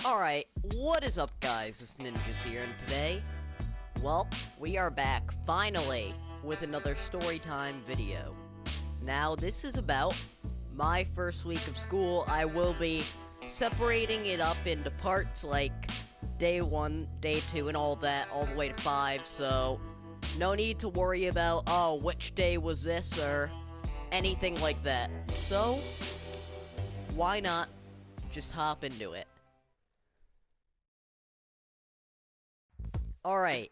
Alright, what is up guys, it's Ninjas here, and today, well, we are back, finally, with another storytime video. Now, this is about my first week of school. I will be separating it up into parts, like day 1, day 2, and all that, all the way to 5, so no need to worry about, oh, which day was this, or anything like that. So, why not just hop into it? Alright,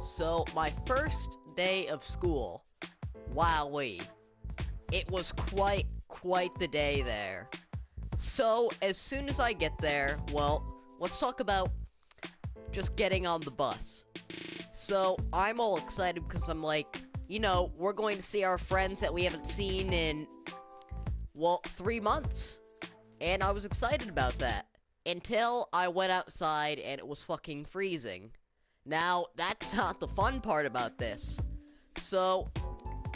so my first day of school, wowee, it was quite the day there. So, as soon as I get there, well, let's talk about just getting on the bus. So, I'm all excited because I'm like, you know, we're going to see our friends that we haven't seen in, well, 3 months. And I was excited about that. Until I went outside and it was fucking freezing. Now, that's not the fun part about this. So,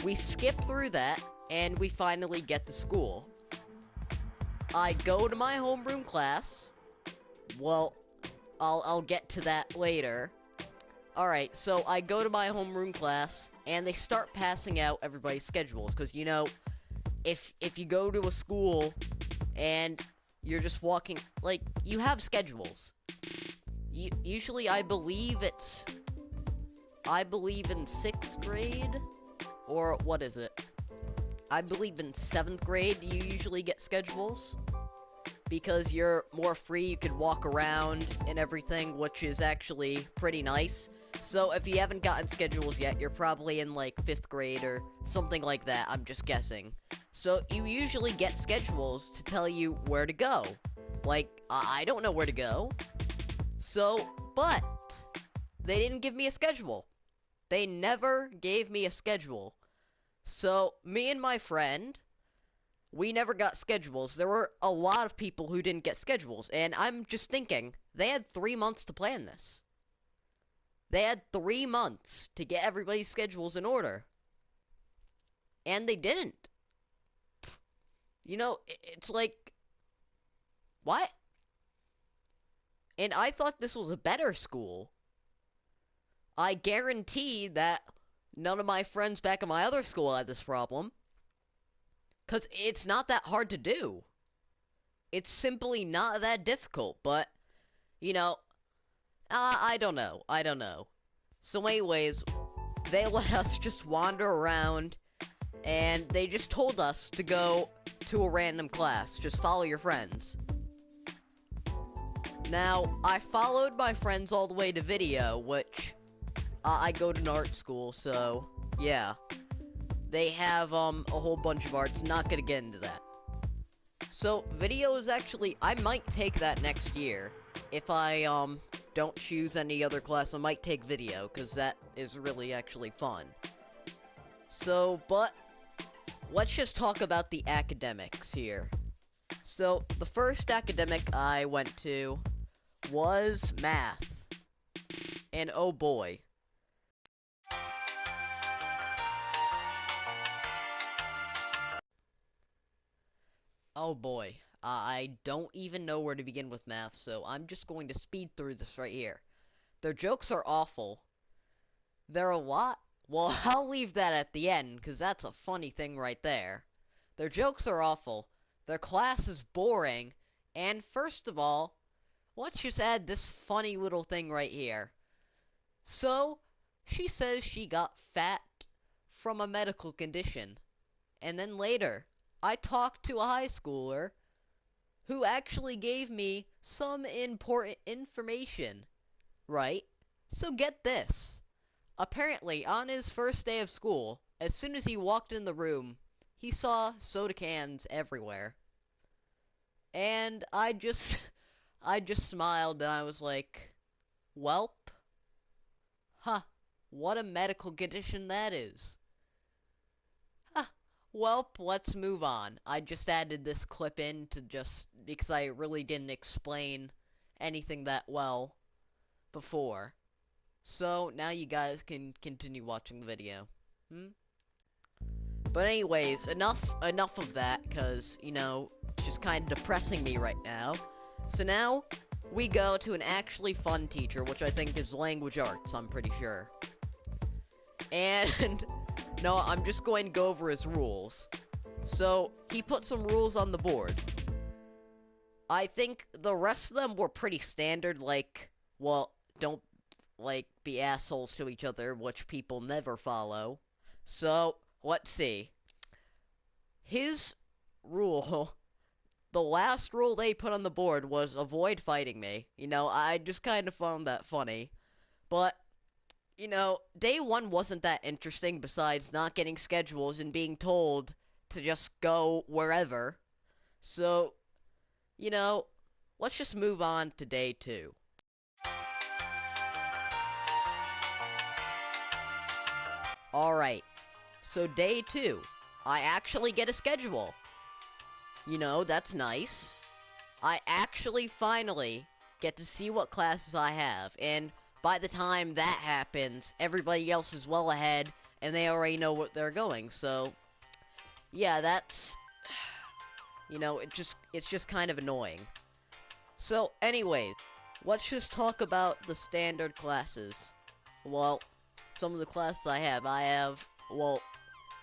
we skip through that, and we finally get to school. I go to my homeroom class. Well, I'll get to that later. Alright, so I go to my homeroom class, and they start passing out everybody's schedules, because, you know, if you go to a school, and you're just walking, like, you have schedules. Usually, I believe in 6th grade, or what is it? I believe in 7th grade you usually get schedules, because you're more free, you can walk around and everything, which is actually pretty nice. So if you haven't gotten schedules yet, you're probably in like 5th grade or something like that, I'm just guessing. So you usually get schedules to tell you where to go. Like, I don't know where to go. So, but, they didn't give me a schedule. They never gave me a schedule. So, me and my friend, we never got schedules. There were a lot of people who didn't get schedules, and I'm just thinking, they had 3 months to plan this. They had 3 months to get everybody's schedules in order. And they didn't. You know, it's like, what? And I thought this was a better school. I guarantee that none of my friends back at my other school had this problem. Because it's not that hard to do. It's simply not that difficult, but, you know, I don't know. So anyways, they let us just wander around, and they just told us to go to a random class. Just follow your friends. Now, I followed my friends all the way to video, which, I go to an art school, so, yeah. They have, a whole bunch of arts, not gonna get into that. So, video is actually, I might take that next year. If I, don't choose any other class, I might take video, because that is really actually fun. So, but, let's just talk about the academics here. So, the first academic I went to was math. And oh boy. Oh boy. I don't even know where to begin with math, so I'm just going to speed through this right here. Their jokes are awful. They're a lot. Well, I'll leave that at the end, because that's a funny thing right there. Their jokes are awful. Their class is boring. And first of all, let's just add this funny little thing right here. So, she says she got fat from a medical condition. And then later, I talked to a high schooler who actually gave me some important information. Right? So get this. Apparently, on his first day of school, as soon as he walked in the room, he saw soda cans everywhere. And I just smiled and I was like, welp. Huh, what a medical condition that is. Huh, welp, let's move on. I just added this clip in to just, because I really didn't explain anything that well before. So, now you guys can continue watching the video. But anyways, enough of that, because, you know, it's just kind of depressing me right now. So now, we go to an actually fun teacher, which I think is language arts, I'm pretty sure. And, no, I'm just going to go over his rules. So, he put some rules on the board. I think the rest of them were pretty standard, like, well, don't, like, be assholes to each other, which people never follow. So, let's see. His rule, the last rule they put on the board was avoid fighting me. You know, I just kind of found that funny. But, you know, day one wasn't that interesting besides not getting schedules and being told to just go wherever. So, you know, let's just move on to day two. Alright, so day two, I actually get a schedule. You know, that's nice. I actually finally get to see what classes I have, and by the time that happens, everybody else is well ahead, and they already know what they're going, so, yeah, that's, you know, it's just kind of annoying. So, anyway, let's just talk about the standard classes. Well, some of the classes I have, well,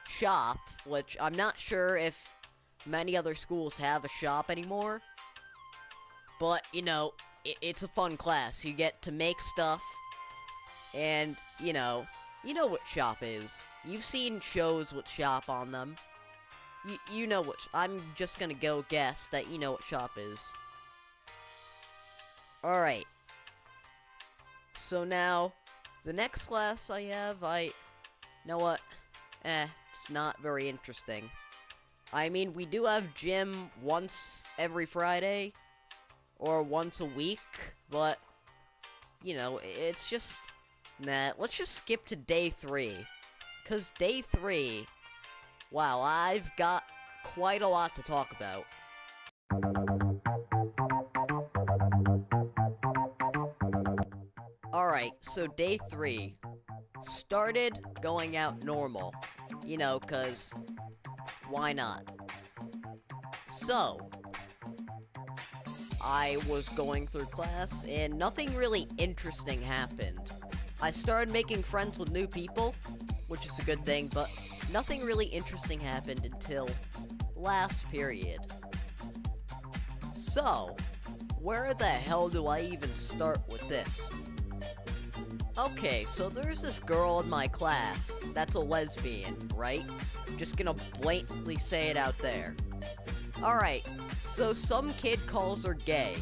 shop, which I'm not sure if many other schools have a shop anymore. But, you know, it's a fun class. You get to make stuff, and, you know what shop is. You've seen shows with shop on them. You know what, I'm just gonna go guess that you know what shop is. Alright. So now, the next class I have, you know what? It's not very interesting. I mean, we do have gym once every Friday, or once a week, but, you know, it's just, nah, let's just skip to day 3. Because day 3, wow, I've got quite a lot to talk about. Alright, so day 3 started going out normal. You know, cause why not? So, I was going through class, and nothing really interesting happened. I started making friends with new people, which is a good thing, but nothing really interesting happened until last period. So, where the hell do I even start with this? Okay, so there's this girl in my class that's a lesbian, right? Just gonna blatantly say it out there. Alright, so some kid calls her gay,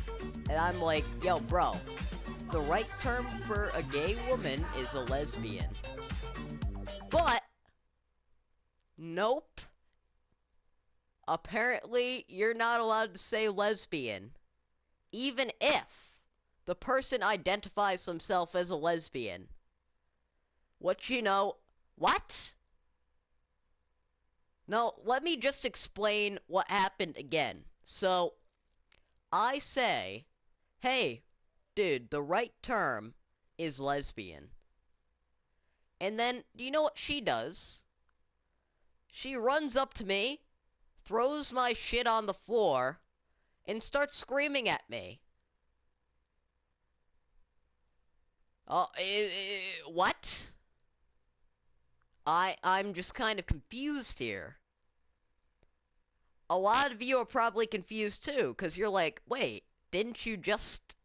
and I'm like, yo, bro, the right term for a gay woman is a lesbian. But, nope. Apparently, you're not allowed to say lesbian, even if the person identifies himself as a lesbian. What, you know, what? No, let me just explain what happened again. So, I say, hey, dude, the right term is lesbian. And then, do you know what she does? She runs up to me, throws my shit on the floor, and starts screaming at me. What? I'm just kind of confused here. A lot of you are probably confused too, because you're like, wait, didn't you just...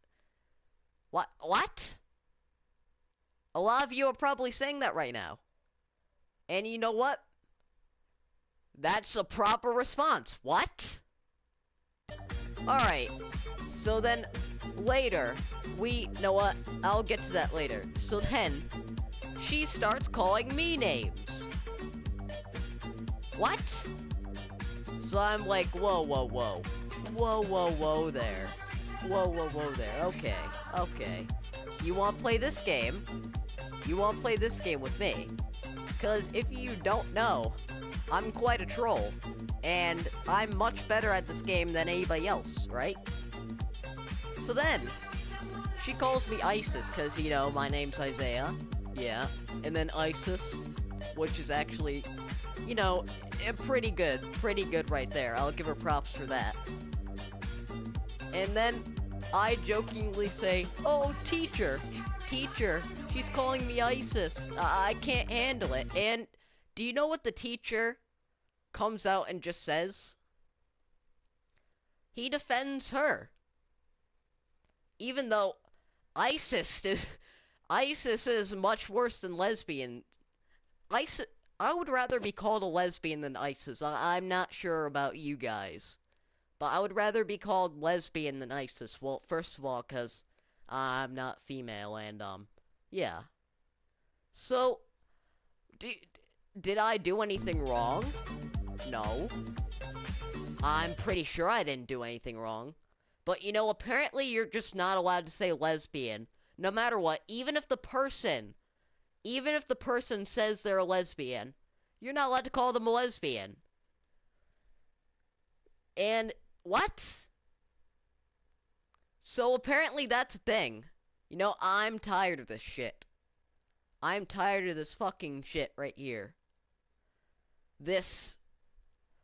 What? A lot of you are probably saying that right now. And you know what? That's a proper response. What? Alright, so then, later, know what? I'll get to that later. So then, she starts calling me names. What? So I'm like, whoa, whoa, whoa. Whoa, whoa, whoa there. Whoa, whoa, whoa there. Okay, okay. You wanna play this game? You wanna play this game with me? Because if you don't know, I'm quite a troll. And I'm much better at this game than anybody else, right? So then, she calls me ISIS, because, you know, my name's Isaiah. Yeah. And then ISIS, which is actually, you know, pretty good right there. I'll give her props for that. And then, I jokingly say, "Oh, teacher, teacher, she's calling me ISIS. I can't handle it." And do you know what the teacher comes out and just says? He defends her. Even though ISIS is ISIS is much worse than lesbian. ISIS, I would rather be called a lesbian than ISIS. I'm not sure about you guys, but I would rather be called lesbian than ISIS. Well, first of all, because I'm not female, and yeah. So, did I do anything wrong? No. I'm pretty sure I didn't do anything wrong. But you know, apparently you're just not allowed to say lesbian. No matter what, even if the person says they're a lesbian, you're not allowed to call them a lesbian. And what? So apparently that's a thing. You know, I'm tired of this shit. I'm tired of this fucking shit right here. This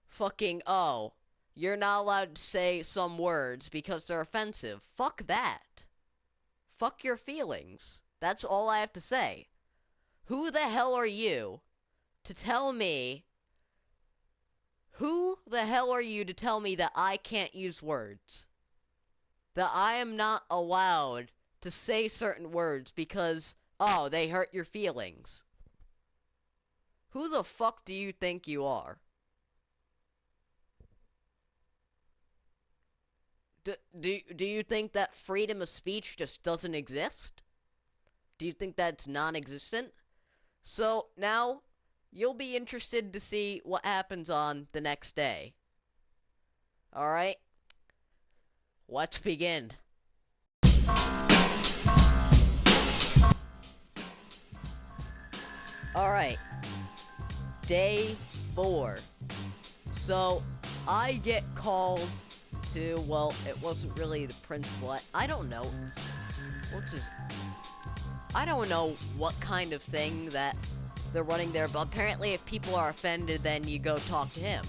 fucking, oh, you're not allowed to say some words because they're offensive. Fuck that. Fuck your feelings. That's all I have to say. Who the hell are you to tell me... Who the hell are you to tell me that I can't use words? That I am not allowed to say certain words because, oh, they hurt your feelings. Who the fuck do you think you are? Do you think that freedom of speech just doesn't exist? Do you think that's non-existent? So, now, you'll be interested to see what happens on the next day. Alright? Let's begin. Alright. Day 4. So, I get called to, well, it wasn't really the principal. I don't know. What's his... I don't know what kind of thing that they're running there, but apparently if people are offended, then you go talk to him.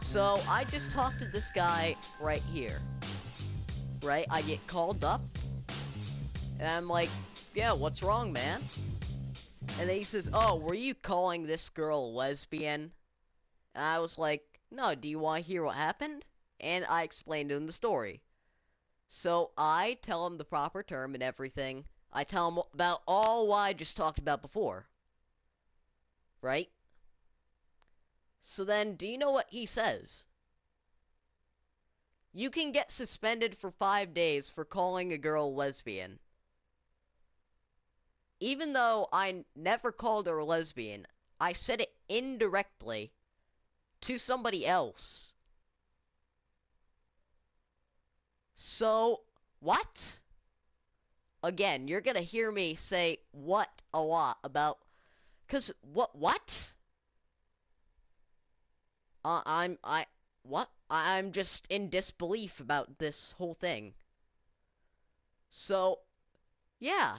So, I just talked to this guy right here. Right? I get called up, and I'm like, yeah, what's wrong, man? And then he says, oh, were you calling this girl a lesbian? And I was like, no, do you want to hear what happened? And I explained to him the story. So I tell him the proper term and everything. I tell him about all what I just talked about before. Right? So then, do you know what he says? You can get suspended for 5 days for calling a girl lesbian. Even though I never called her a lesbian, I said it indirectly to somebody else. So, what? Again, you're gonna hear me say what a lot about... Cause, what? I'm just in disbelief about this whole thing. So, yeah.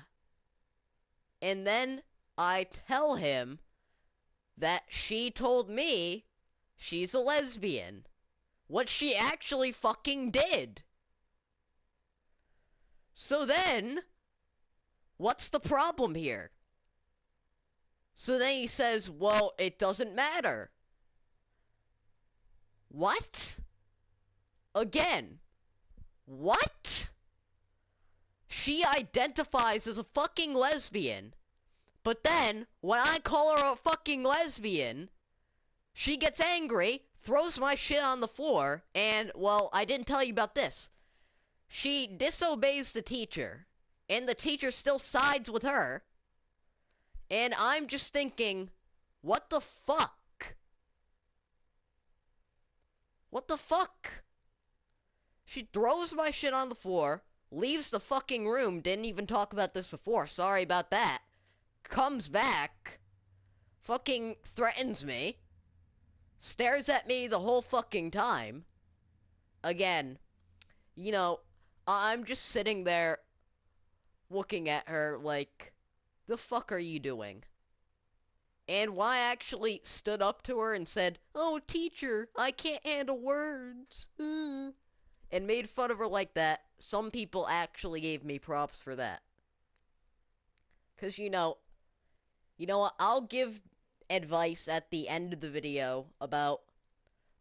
And then I tell him that she told me she's a lesbian. What she actually fucking did. So then, what's the problem here? So then he says, well, it doesn't matter. What? Again. What? She identifies as a fucking lesbian. But then, when I call her a fucking lesbian, she gets angry, throws my shit on the floor, and, well, I didn't tell you about this. She disobeys the teacher, and the teacher still sides with her, and I'm just thinking, what the fuck? What the fuck? She throws my shit on the floor, leaves the fucking room, didn't even talk about this before, sorry about that, comes back, fucking threatens me, stares at me the whole fucking time. Again, you know, I'm just sitting there looking at her like, the fuck are you doing? And when I actually stood up to her and said, oh, teacher, I can't handle words, and made fun of her like that, some people actually gave me props for that. Cause you know what? I'll give advice at the end of the video about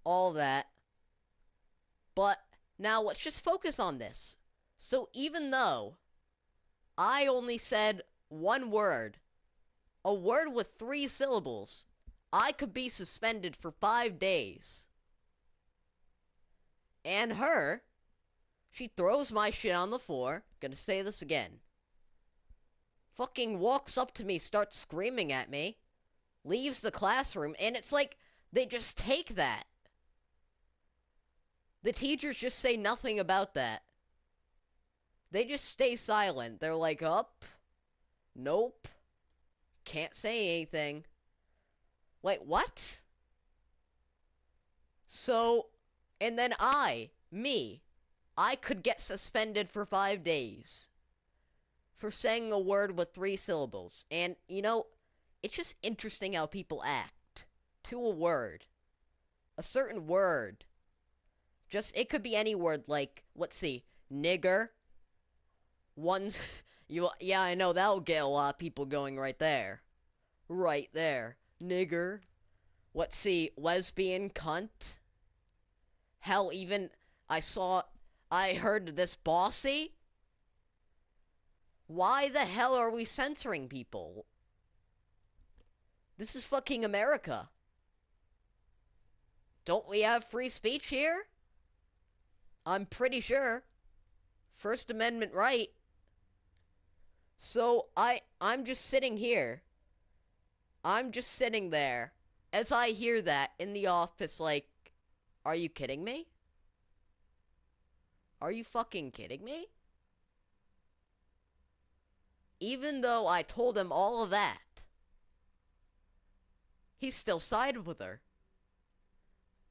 all that. But now let's just focus on this. So even though I only said one word, a word with 3 syllables, I could be suspended for 5 days. And her, she throws my shit on the floor, gonna say this again, fucking walks up to me, starts screaming at me, leaves the classroom, and it's like, they just take that. The teachers just say nothing about that. They just stay silent. They're like, up, nope, can't say anything. Wait, what? So, and then I could get suspended for 5 days for saying a word with 3 syllables. And, it's just interesting how people act to a word. A certain word. Just, it could be any word, like, let's see, nigger. One's, yeah, I know, that'll get a lot of people going right there. Right there. Nigger. Let's see, lesbian, cunt. Hell, even, I heard this bossy. Why the hell are we censoring people? This is fucking America. Don't we have free speech here? I'm pretty sure. First Amendment right. So, I'm just sitting here. I'm just sitting there. As I hear that in the office, like, are you kidding me? Are you fucking kidding me? Even though I told him all of that, he still sided with her.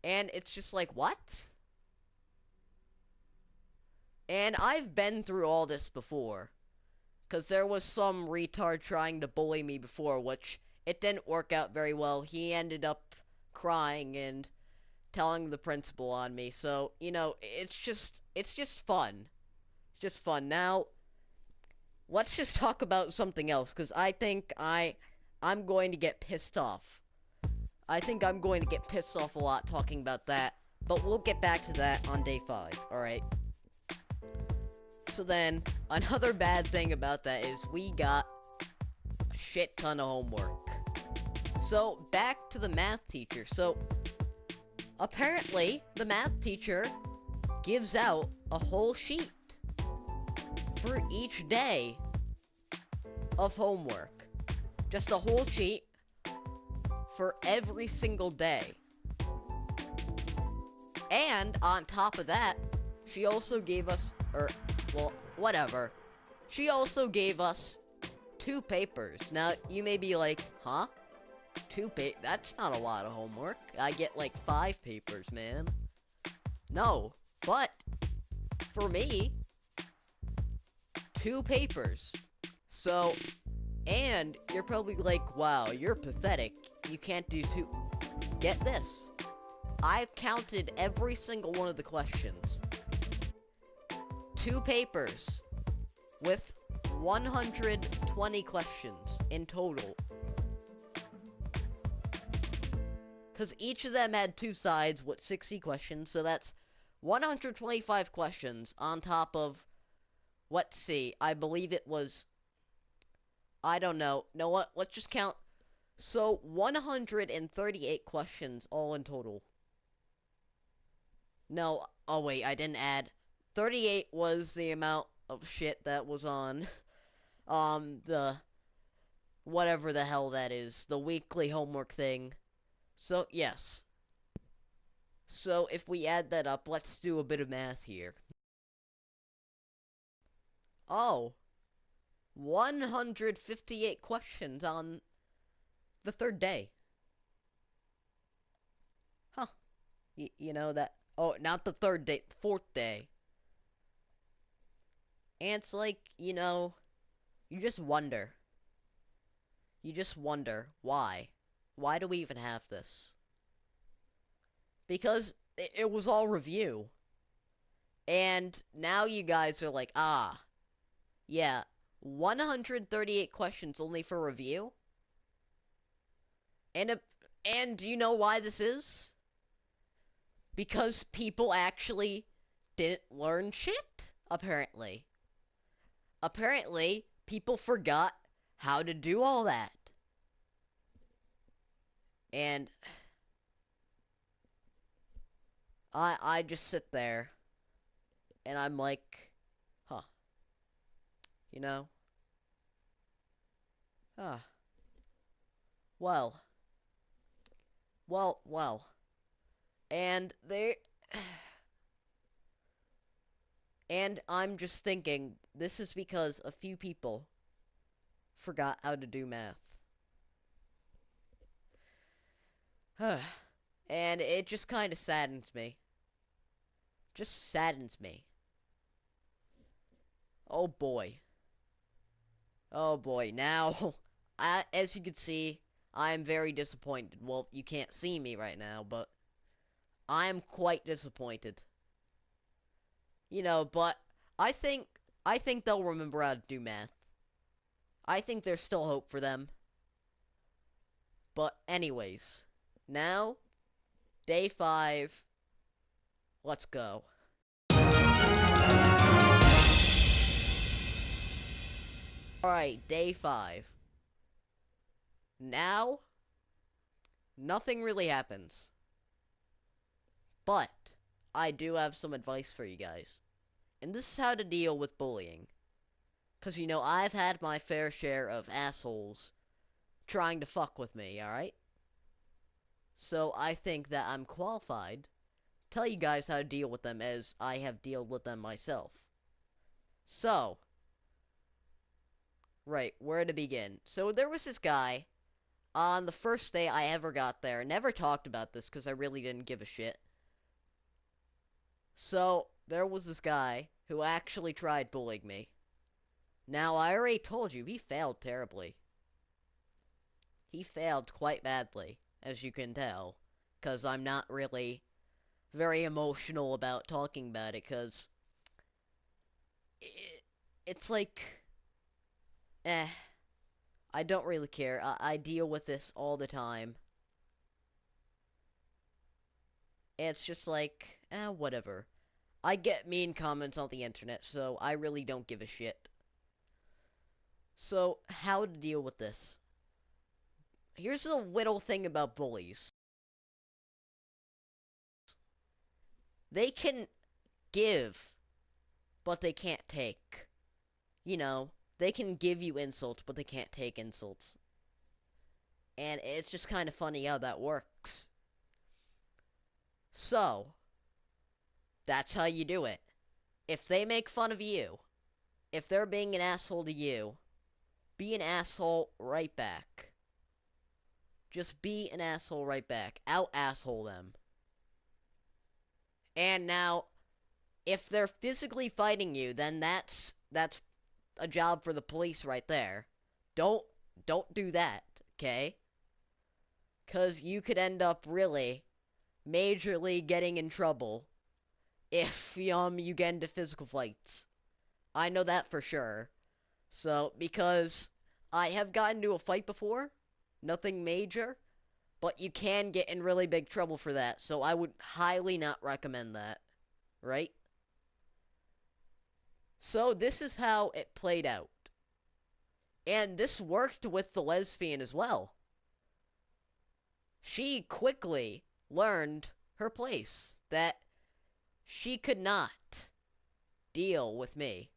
And it's just like, what? And I've been through all this before. Because there was some retard trying to bully me before, which it didn't work out very well. He ended up crying and telling the principal on me. So, it's just fun. It's just fun. Now, let's just talk about something else, because I think I'm going to get pissed off. I think I'm going to get pissed off a lot talking about that, but we'll get back to that on day 5, alright? So then, another bad thing about that is we got a shit ton of homework. So, back to the math teacher. So, apparently, the math teacher gives out a whole sheet for each day of homework. Just a whole sheet for every single day. And on top of that, she also gave us, well, whatever. She also gave us 2 papers. Now, you may be like, huh? 2 that's not a lot of homework. I get like 5 papers, man. No, but for me, 2 papers. So, and you're probably like, wow, you're pathetic. You can't do 2. Get this. I counted every single one of the questions. 2 papers with 120 questions in total. Because each of them had 2 sides with 60 questions, so that's 125 questions on top of, let's see, I believe it was, I don't know. Know what? Let's just count. So, 138 questions all in total. No, oh wait, I didn't add. 38 was the amount of shit that was on, the, whatever the hell that is, the weekly homework thing. So, yes. So, if we add that up, let's do a bit of math here. Oh, 158 questions on the 3rd day. Huh. You know that, oh, not the 3rd day, 4th day. And it's like, you just wonder. You just wonder, why? Why do we even have this? Because it was all review. And now you guys are like, ah, yeah, 138 questions only for review? And do you know why this is? Because people actually didn't learn shit, apparently. Apparently, people forgot how to do all that. And I just sit there and I'm like, huh, you know? Ah, well, well. And they and I'm just thinking this is because a few people forgot how to do math. And it just kind of saddens me. Just saddens me. Oh boy. Oh boy. Now, as you can see, I am very disappointed. Well, you can't see me right now, but I am quite disappointed. You know, but I think I think they'll remember how to do math. I think there's still hope for them. But anyways, now day 5. Let's go. Alright, day 5. Now, nothing really happens. But, I do have some advice for you guys. And this is how to deal with bullying. Because, you know, I've had my fair share of assholes trying to fuck with me, alright? So, I think that I'm qualified to tell you guys how to deal with them as I have dealt with them myself. So, right, where to begin? So, there was this guy on the first day I ever got there. Never talked about this because I really didn't give a shit. So, there was this guy who actually tried bullying me. Now, I already told you, he failed terribly. He failed quite badly, as you can tell. Because I'm not really very emotional about talking about it, because it's like, eh, I don't really care. I deal with this all the time. It's just like, whatever. I get mean comments on the internet, so I really don't give a shit. So, how to deal with this? Here's the little thing about bullies. They can give, but they can't take. You know, they can give you insults, but they can't take insults. And it's just kind of funny how that works. So, that's how you do it. If they make fun of you, if they're being an asshole to you, be an asshole right back. Just be an asshole right back. Out-asshole them. And now, if they're physically fighting you, then that's a job for the police right there. Don't do that, okay? 'Cause you could end up really majorly getting in trouble if you get into physical fights. I know that for sure. So, because I have gotten into a fight before, nothing major, but you can get in really big trouble for that, so I would highly not recommend that, right? So this is how it played out. And this worked with the lesbian as well. She quickly learned her place, that she could not deal with me.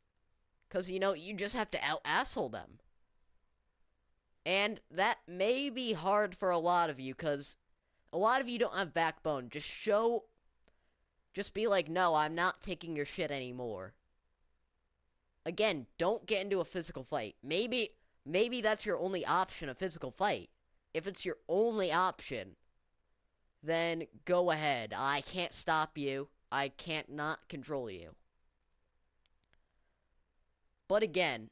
Because, you know, you just have to out-asshole them. And that may be hard for a lot of you, because a lot of you don't have backbone. Just be like, no, I'm not taking your shit anymore. Again, don't get into a physical fight. Maybe that's your only option, a physical fight. If it's your only option, then go ahead. I can't stop you. I can't not control you. But again,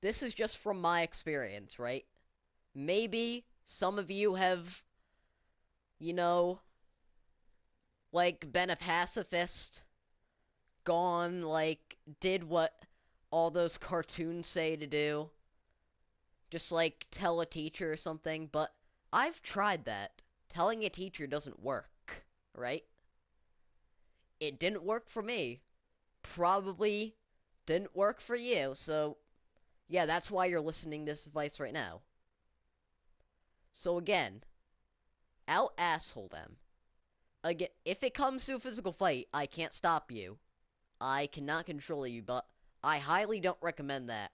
this is just from my experience, right? Maybe some of you have, you know, like, been a pacifist, gone, like, did what all those cartoons say to do. Just, like, tell a teacher or something. But I've tried that. Telling a teacher doesn't work, right? It didn't work for me. Probably didn't work for you. So, yeah, that's why you're listening to this advice right now. So, again, out-asshole them. Again, if it comes to a physical fight, I can't stop you. I cannot control you, but I highly don't recommend that.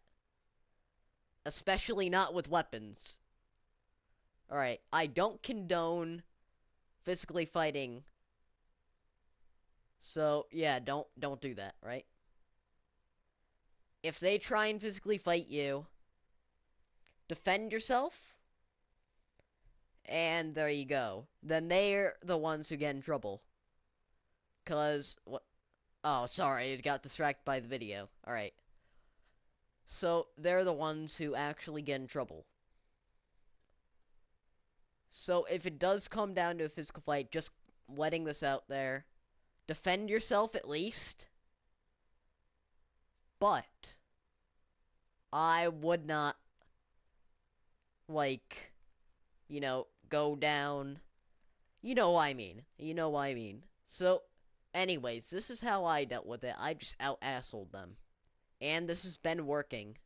Especially not with weapons. Alright, I don't condone physically fighting. So, yeah, don't do that, right? If they try and physically fight you, defend yourself, and there you go. Then they're the ones who get in trouble. Cause, what? Oh, sorry, it got distracted by the video. Alright. So, they're the ones who actually get in trouble. So, if it does come down to a physical fight, just letting this out there, defend yourself at least. But, I would not, like, go down. You know what I mean. You know what I mean. So, anyways, this is how I dealt with it. I just out-assholed them. And this has been working.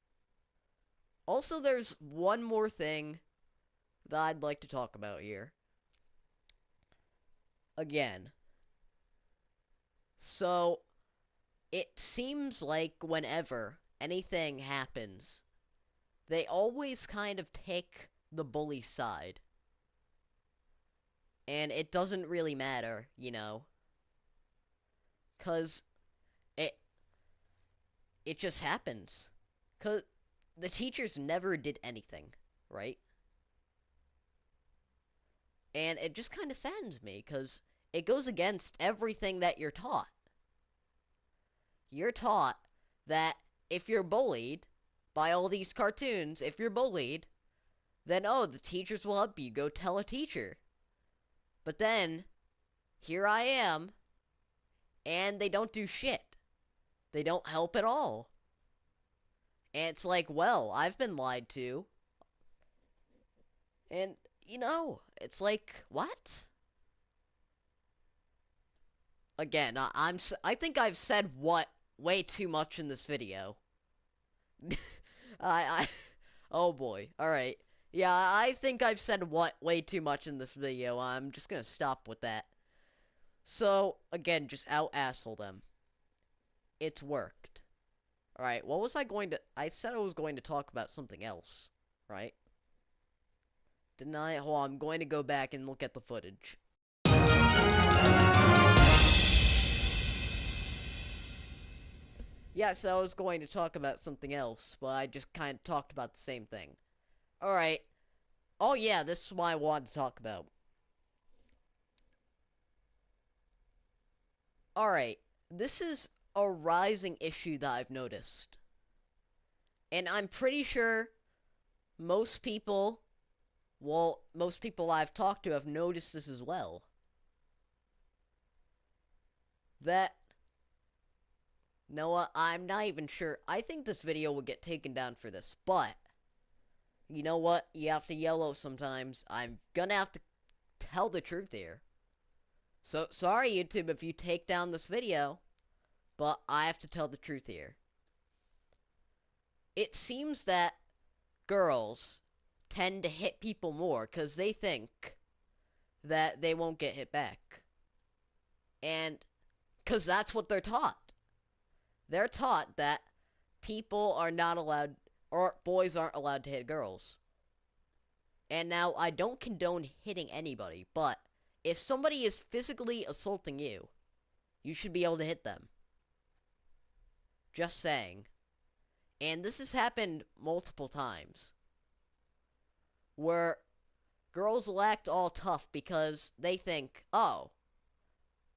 Also, there's one more thing that I'd like to talk about here. Again. So, it seems like whenever anything happens, they always kind of take the bully side. And it doesn't really matter, you know. 'Cause it just happens. 'Cause the teachers never did anything, right? And it just kind of saddens me, 'cause it goes against everything that you're taught. You're taught that if you're bullied by all these cartoons, if you're bullied, then, oh, the teachers will help you. Go tell a teacher. But then, here I am, and they don't do shit. They don't help at all. And it's like, well, I've been lied to. And, it's like, what? Again, I think I've said what way too much in this video. I, oh boy. Alright. Yeah, I think I've said what way too much in this video. I'm just gonna stop with that. So, again, just out-asshole them. It's worked. Alright, what was I going to... I said I was going to talk about something else, right? Didn't I? Hold on, I'm going to go back and look at the footage. Yeah, so I was going to talk about something else, but I just kind of talked about the same thing. Alright. Oh yeah, this is what I wanted to talk about. Alright, this is a rising issue that I've noticed. And I'm pretty sure most people, well, most people I've talked to have noticed this as well. That, Noah, I'm not even sure. I think this video will get taken down for this, but you know what? You have to yellow sometimes. I'm gonna have to tell the truth here. So, sorry YouTube if you take down this video, but I have to tell the truth here. It seems that girls tend to hit people more because they think that they won't get hit back. And because that's what they're taught. They're taught that people are not allowed, or boys aren't allowed to hit girls. And now, I don't condone hitting anybody, but if somebody is physically assaulting you, you should be able to hit them. Just saying. And this has happened multiple times. Where girls will act all tough because they think, oh,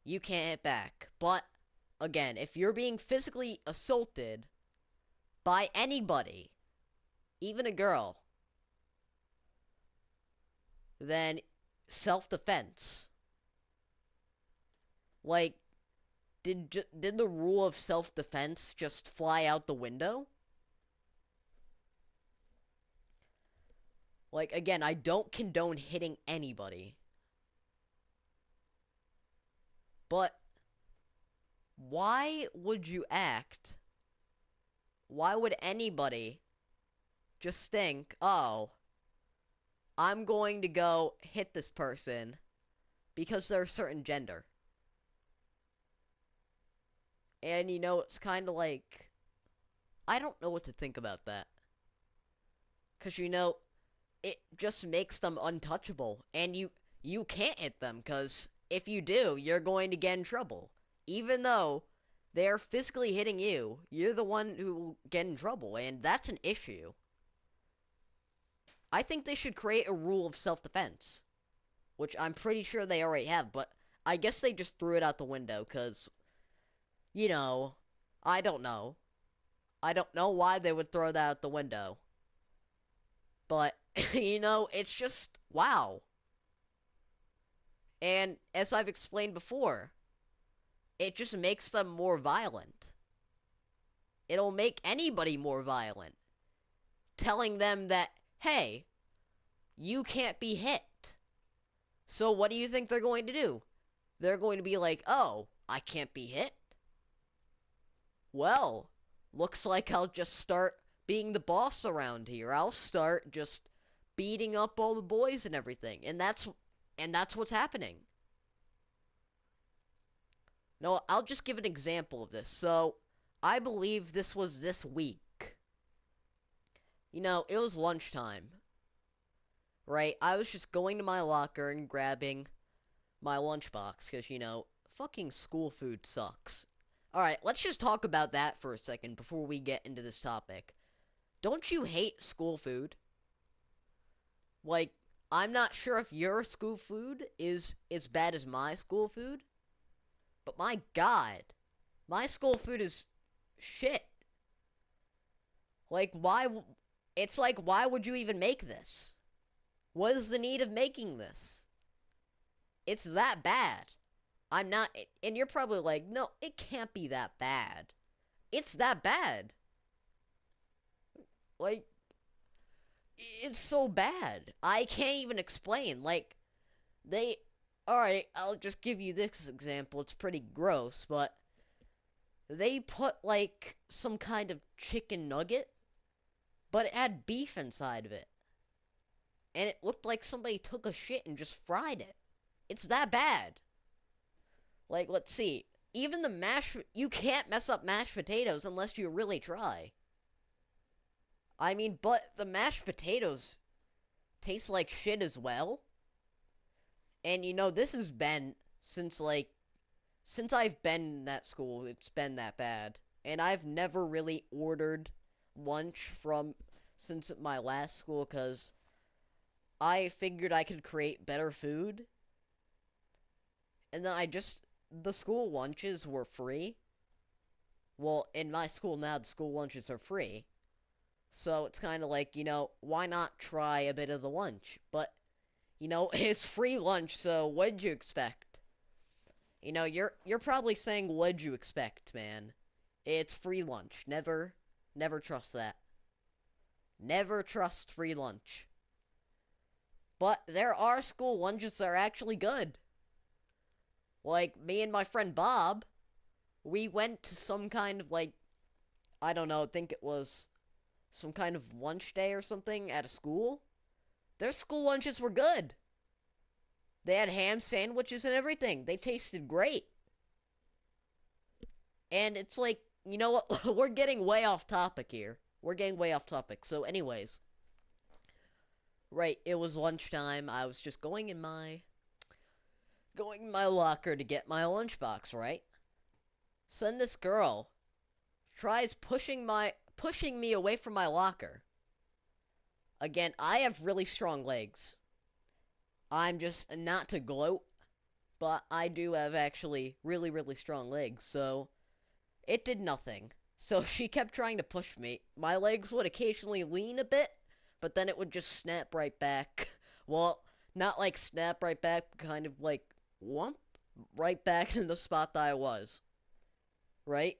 you can't hit back. But, again, if you're being physically assaulted by anybody, even a girl, then self-defense. Like, Did the rule of self-defense just fly out the window? Like, again, I don't condone hitting anybody. But why would you act? Why would anybody just think, oh, I'm going to go hit this person because they're a certain gender? And, it's kind of like, I don't know what to think about that. Because, it just makes them untouchable. And you can't hit them, because if you do, you're going to get in trouble. Even though they're physically hitting you, you're the one who will get in trouble, and that's an issue. I think they should create a rule of self-defense, which I'm pretty sure they already have, but I guess they just threw it out the window, because, I don't know. I don't know why they would throw that out the window. But, it's just, wow. And as I've explained before, it just makes them more violent. It'll make anybody more violent. Telling them that, hey, you can't be hit. So what do you think they're going to do? They're going to be like, oh, I can't be hit? Well, looks like I'll just start being the boss around here. I'll start just beating up all the boys and everything. And that's what's happening. No, I'll just give an example of this. So, I believe this was this week. It was lunchtime, right? I was just going to my locker and grabbing my lunchbox, because, fucking school food sucks. Alright, let's just talk about that for a second before we get into this topic. Don't you hate school food? Like, I'm not sure if your school food is as bad as my school food, but my god, my school food is shit. Like, why would you even make this? What is the need of making this? It's that bad. I'm not, and you're probably like, no, it can't be that bad. It's that bad. Like, it's so bad. I can't even explain. Like, alright, I'll just give you this example. It's pretty gross, but they put, like, some kind of chicken nugget, but it had beef inside of it. And it looked like somebody took a shit and just fried it. It's that bad. Like, let's see. Even you can't mess up mashed potatoes unless you really try. I mean, but the mashed potatoes taste like shit as well. And this has been since I've been in that school, it's been that bad. And I've never really ordered lunch since my last school, because I figured I could create better food. And then the school lunches were free. Well, in my school now, the school lunches are free. So it's kind of like, why not try a bit of the lunch? But, it's free lunch, so what'd you expect? You're probably saying, what'd you expect, man? It's free lunch. Never trust that. Never trust free lunch. But there are school lunches that are actually good. Like, me and my friend Bob, we went to some kind of, I don't know, I think it was some kind of lunch day or something at a school. Their school lunches were good. They had ham sandwiches and everything. They tasted great. And it's like, you know what? We're getting way off topic here. We're getting way off topic. So anyways. Right, it was lunchtime. I was just going in my locker to get my lunchbox, right? So then this girl tries pushing me away from my locker. Again, I have really strong legs. I'm just not to gloat, but I do have actually really, really strong legs, so it did nothing. So she kept trying to push me. My legs would occasionally lean a bit, but then it would just snap right back. Well, not like snap right back, kind of like whomp right back in the spot that I was. right?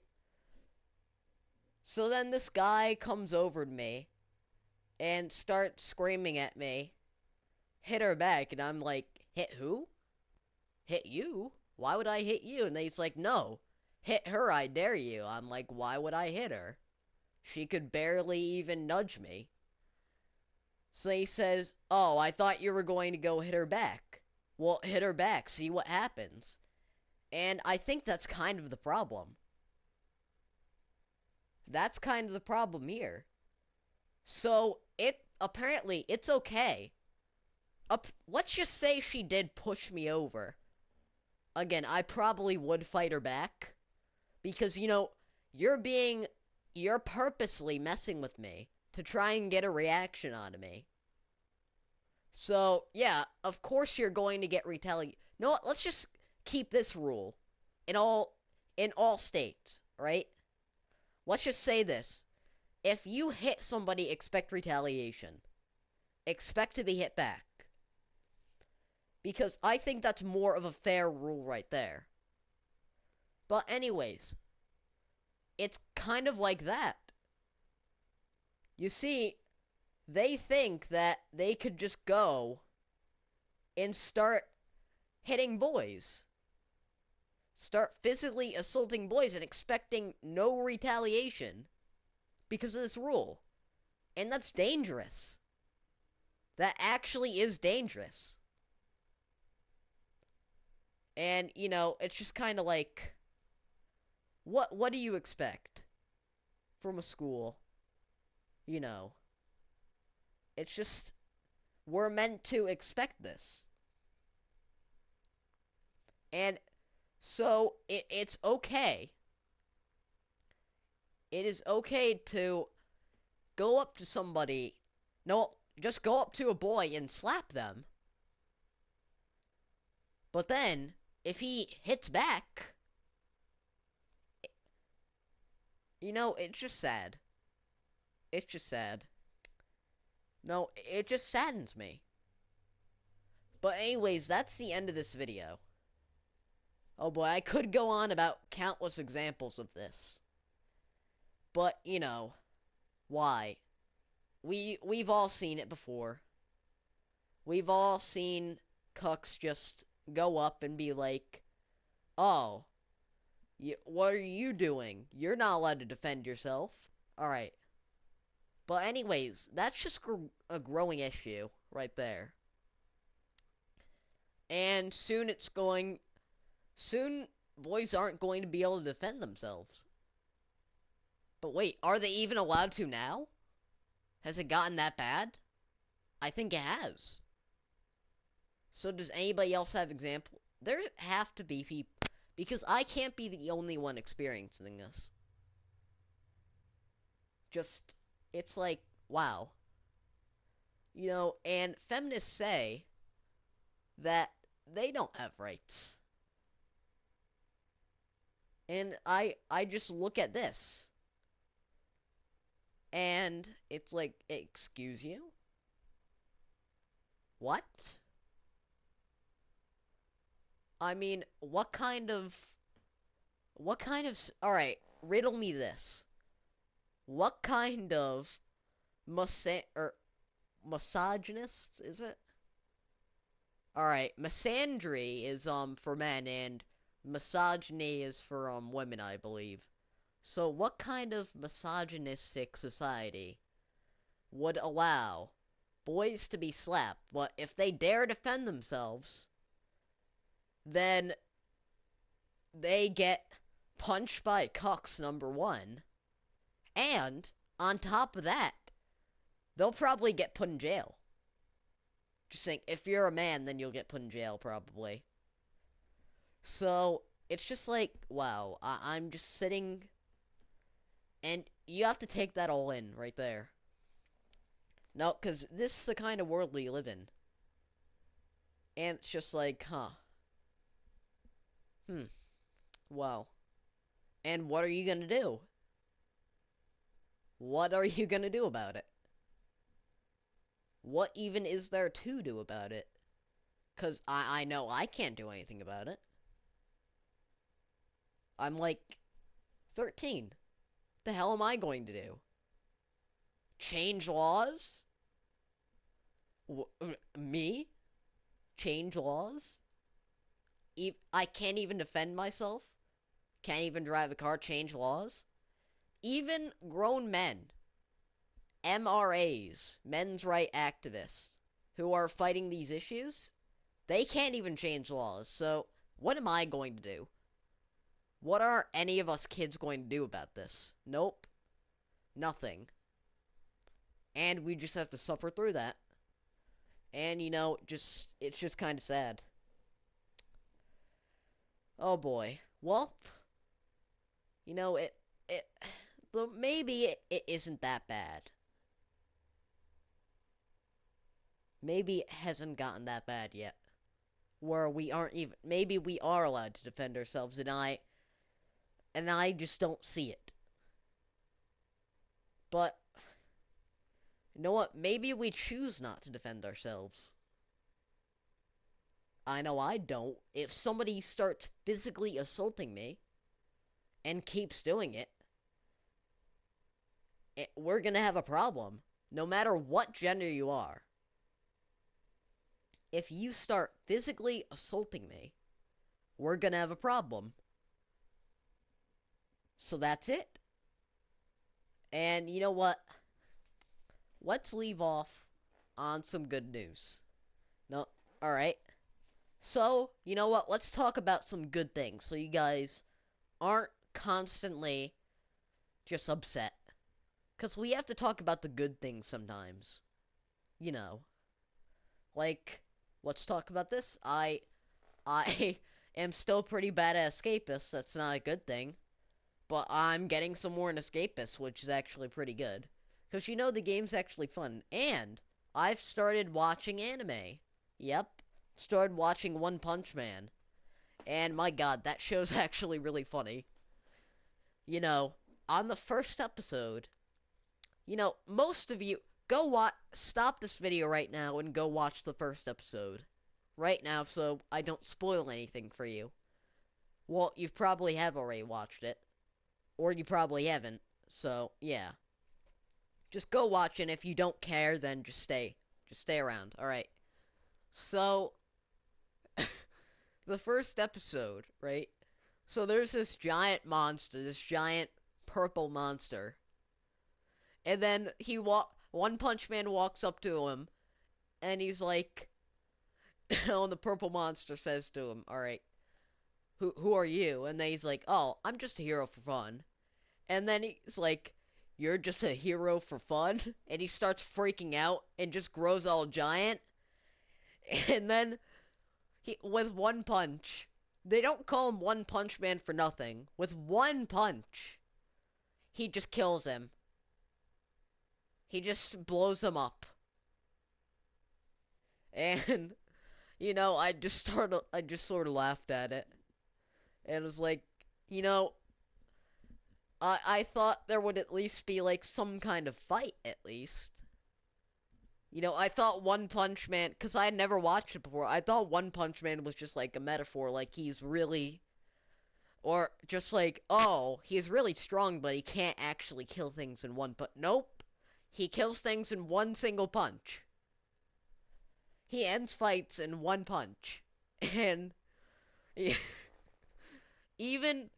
So then this guy comes over to me and starts screaming at me, hit her back, and I'm like, hit who? Hit you? Why would I hit you? And then he's like, no, hit her, I dare you. I'm like, why would I hit her? She could barely even nudge me. So he says, oh, I thought you were going to go hit her back. Well, hit her back, see what happens. And I think that's kind of the problem. That's kind of the problem here. So, apparently, it's okay. Let's just say she did push me over. Again, I probably would fight her back. Because, you're purposely messing with me to try and get a reaction out of me. So, yeah, of course you're going to get retaliation. No, let's just keep this rule in all states, right? Let's just say this. If you hit somebody, expect retaliation. Expect to be hit back. Because I think that's more of a fair rule right there. But anyways, it's kind of like that. You see, they think that they could just go and start hitting boys. Start physically assaulting boys and expecting no retaliation because of this rule. And that's dangerous. That actually is dangerous. And, it's just kind of like, what do you expect from a school? It's just, we're meant to expect this. And so, it's okay. It is okay to go up to somebody. No, just go up to a boy and slap them. But then, if he hits back, it's just sad. It's just sad. No, it just saddens me. But anyways, that's the end of this video. Oh boy, I could go on about countless examples of this. But, why? We've all seen it before. We've all seen cucks just go up and be like, oh, what are you doing? You're not allowed to defend yourself. Alright. But anyways, that's just a growing issue right there. And soon boys aren't going to be able to defend themselves. But wait, are they even allowed to now? Has it gotten that bad? I think it has. So does anybody else have example? There have to be people, because I can't be the only one experiencing this. Just, it's like, wow. And feminists say that they don't have rights. And I just look at this. And it's like, excuse you? What? I mean, alright, riddle me this. What kind of misogynist is it? Alright, misandry is, for men, and misogyny is for, women, I believe. So what kind of misogynistic society would allow boys to be slapped, but if they dare defend themselves, then they get punched by cucks, number one, and on top of that, they'll probably get put in jail. Just saying, if you're a man, then you'll get put in jail, probably. So, it's just like, wow, I'm just sitting, and you have to take that all in, right there. No, because this is the kind of world we live in. And it's just like, huh. Wow. And what are you gonna do? What are you gonna do about it? What even is there to do about it? Because I know I can't do anything about it. I'm like, 13. The hell am I going to do? Change laws? Me? Change laws? I can't even defend myself? Can't even drive a car, change laws? Even grown men, MRAs, men's right activists, who are fighting these issues, they can't even change laws, so what am I going to do? What are any of us kids going to do about this? Nope. Nothing. And we just have to suffer through that. And, it's just kind of sad. Oh boy. Well, it, maybe it isn't that bad. Maybe it hasn't gotten that bad yet. Where we aren't even, maybe we are allowed to defend ourselves, and I just don't see it. But, you know what? Maybe we choose not to defend ourselves. I know I don't. If somebody starts physically assaulting me, and keeps doing it, we're gonna have a problem. No matter what gender you are. If you start physically assaulting me, we're gonna have a problem. So that's it. And you know what? Let's leave off on some good news. No, alright. So, you know what? Let's talk about some good things so you guys aren't constantly just upset. Because we have to talk about the good things sometimes. You know. Like, let's talk about this. I am still pretty bad at Escapist. That's not a good thing. But I'm getting some more in Escapist, which is actually pretty good. Because the game's actually fun. And I've started watching anime. Yep. Started watching One Punch Man. And my god, that show's actually really funny. On the first episode, most of you, stop this video right now and go watch the first episode. Right now, so I don't spoil anything for you. Well, you probably have already watched it. Or you probably haven't. So, yeah. Just go watch it. If you don't care, then just stay. Just stay around. Alright. So, the first episode, right? So there's this giant monster, this giant purple monster. And then One Punch Man walks up to him, and he's like, and the purple monster says to him, alright, who are you? And then he's like, oh, I'm just a hero for fun. And then he's like, you're just a hero for fun? And he starts freaking out and just grows all giant. And then, with one punch, they don't call him One Punch Man for nothing. With one punch, he just kills him. He just blows him up. And, I just sort of laughed at it. And was like, you know, I thought there would at least be, like, some kind of fight, at least. I thought One Punch Man, because I had never watched it before, I thought One Punch Man was just, like, a metaphor, like, he's really, or just like, oh, he's really strong, but he can't actually kill things in one punch. Nope. He kills things in one single punch. He ends fights in one punch. And, even,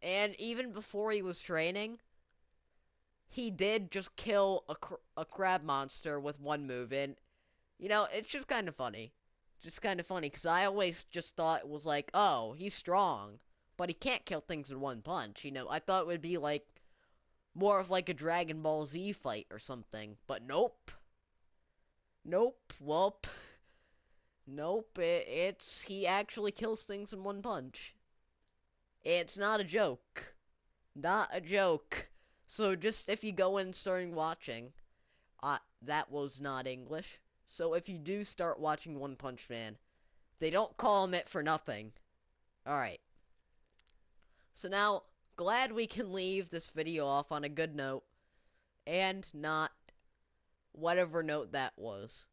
even before he was training, he did just kill a crab monster with one move, and, it's just kind of funny. Just kind of funny, because I always just thought it was like, oh, he's strong, but he can't kill things in one punch, I thought it would be, like, more of, like, a Dragon Ball Z fight or something, but nope. Nope, welp. Nope, he actually kills things in one punch. It's not a joke. Not a joke. So just if you go and start watching, that was not English. So if you do start watching One Punch Man, they don't call him it for nothing. Alright. So now, glad we can leave this video off on a good note, and not whatever note that was.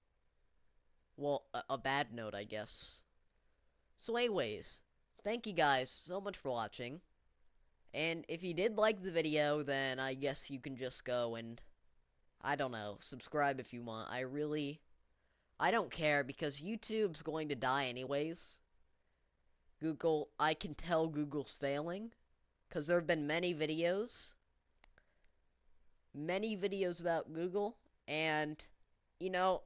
Well, a bad note, I guess. So anyways, thank you guys so much for watching, And if you did like the video, then I guess you can just go and, I don't know, subscribe if you want. I don't care because YouTube's going to die anyways. I can tell Google's failing because there have been many videos about Google, and you know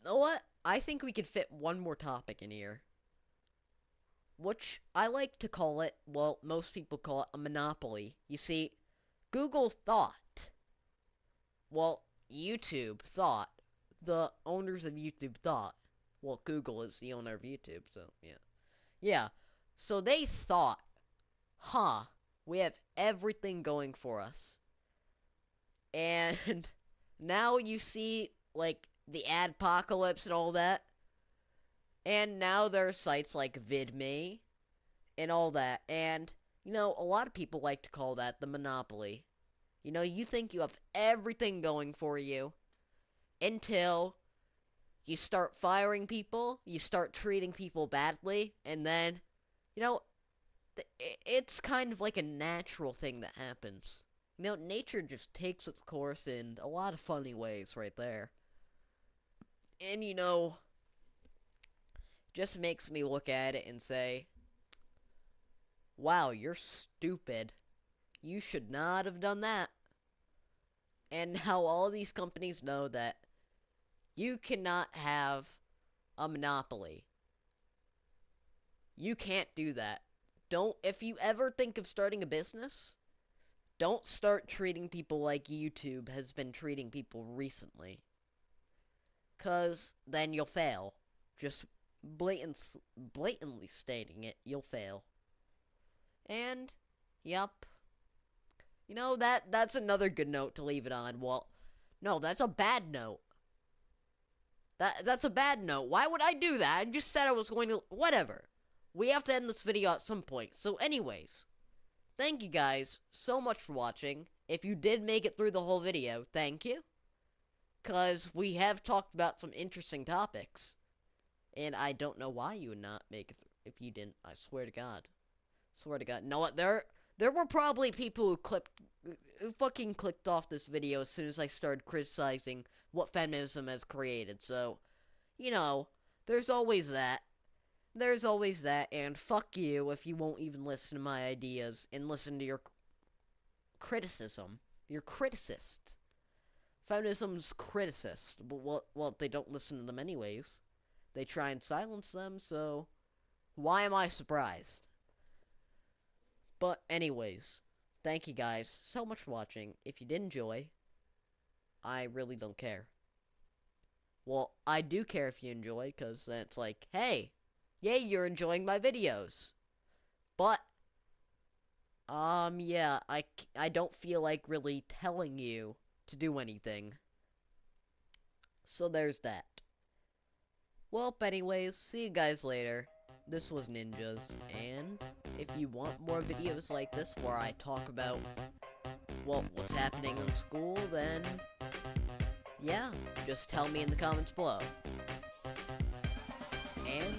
what? I think we could fit one more topic in here, which I like to call it, well, most people call it a monopoly. You see, Google thought, well, YouTube thought, the owners of YouTube thought, well, Google is the owner of YouTube, so yeah. Yeah, so they thought, huh, we have everything going for us. And now you see, like, the adpocalypse and all that. And now there are sites like VidMe and all that. And, a lot of people like to call that the monopoly. You think you have everything going for you until you start firing people, you start treating people badly, and then, you know, it's kind of like a natural thing that happens. Nature just takes its course in a lot of funny ways right there. And, just makes me look at it and say, wow, you're stupid. You should not have done that. And how all these companies know that you cannot have a monopoly. You can't do that. If you ever think of starting a business, don't start treating people like YouTube has been treating people recently. 'Cause then you'll fail. Just blatantly stating it, you'll fail. And, yep. That's another good note to leave it on. Well, no, that's a bad note. That's a bad note. Why would I do that? I just said I was going to... Whatever. We have to end this video at some point. So anyways, thank you guys so much for watching. If you did make it through the whole video, thank you. Because we have talked about some interesting topics. And I don't know why you would not make it if you didn't. I swear to God. Swear to God. No, what? There were probably people who fucking clicked off this video as soon as I started criticizing what feminism has created. So, there's always that. There's always that, and fuck you if you won't even listen to my ideas and listen to your criticism. You're criticist. Feminism's criticist. But, well, they don't listen to them anyways. They try and silence them, so why am I surprised? But anyways, thank you guys so much for watching. If you did enjoy, I really don't care. Well, I do care if you enjoy, because then it's like, hey, yay, you're enjoying my videos. But, yeah, I don't feel like really telling you to do anything. So there's that. Well, anyways, see you guys later. This was Ninjas, and if you want more videos like this where I talk about, well, what's happening in school, then, yeah, just tell me in the comments below. And